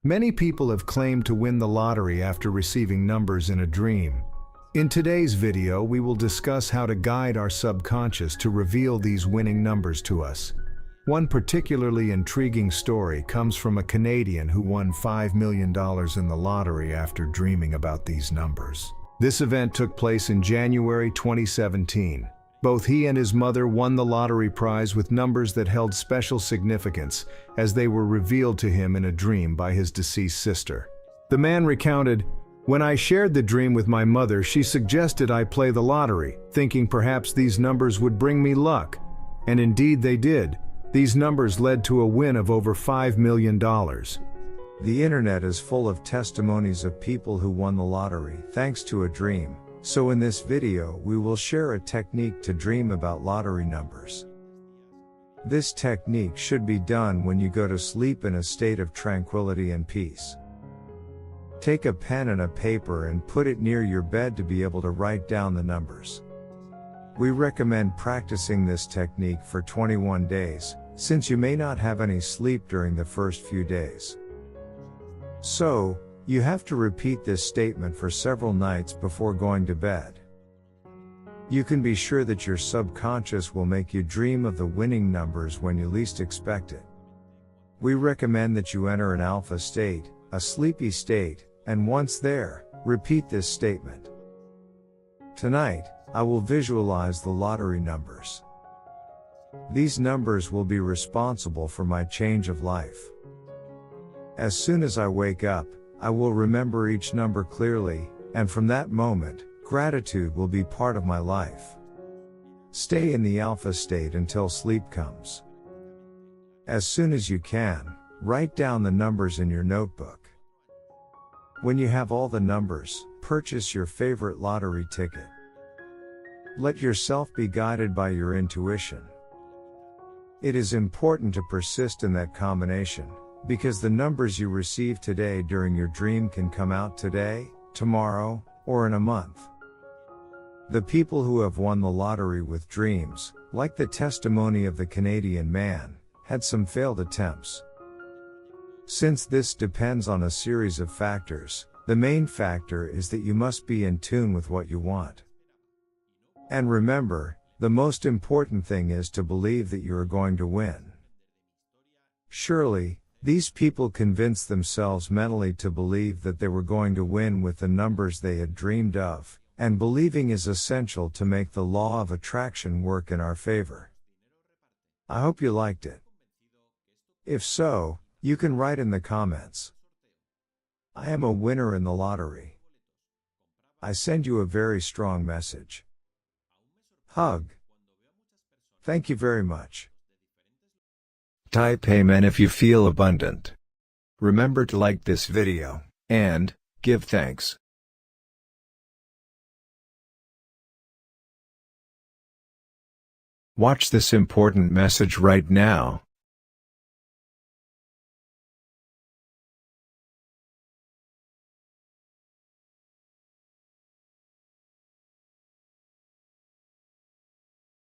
Many people have claimed to win the lottery after receiving numbers in a dream. In today's video, we will discuss how to guide our subconscious to reveal these winning numbers to us. One particularly intriguing story comes from a Canadian who won $5 million in the lottery after dreaming about these numbers. This event took place in January 2017. Both he and his mother won the lottery prize with numbers that held special significance, as they were revealed to him in a dream by his deceased sister. The man recounted, "When I shared the dream with my mother, she suggested I play the lottery, thinking perhaps these numbers would bring me luck. And indeed they did. These numbers led to a win of over $5 million. The internet is full of testimonies of people who won the lottery thanks to a dream. So in this video we will share a technique to dream about lottery numbers. This technique should be done when you go to sleep in a state of tranquility and peace. Take a pen and a paper and put it near your bed to be able to write down the numbers. We recommend practicing this technique for 21 days, since you may not have any sleep during the first few days. So, you have to repeat this statement for several nights before going to bed. You can be sure that your subconscious will make you dream of the winning numbers when you least expect it. We recommend that you enter an alpha state, a sleepy state, and once there, repeat this statement. Tonight, I will visualize the lottery numbers. These numbers will be responsible for my change of life. As soon as I wake up, I will remember each number clearly, and from that moment, gratitude will be part of my life. Stay in the alpha state until sleep comes. As soon as you can, write down the numbers in your notebook. When you have all the numbers, purchase your favorite lottery ticket. Let yourself be guided by your intuition. It is important to persist in that combination, because the numbers you receive today during your dream can come out today, tomorrow, or in a month. The people who have won the lottery with dreams, like the testimony of the Canadian man, had some failed attempts. Since this depends on a series of factors, the main factor is that you must be in tune with what you want. And remember, the most important thing is to believe that you are going to win. Surely, these people convinced themselves mentally to believe that they were going to win with the numbers they had dreamed of, and believing is essential to make the law of attraction work in our favor. I hope you liked it. If so, you can write in the comments, "I am a winner in the lottery." I send you a very strong message. Hug. Thank you very much. Type Amen if you feel abundant. Remember to like this video, and give thanks. Watch this important message right now.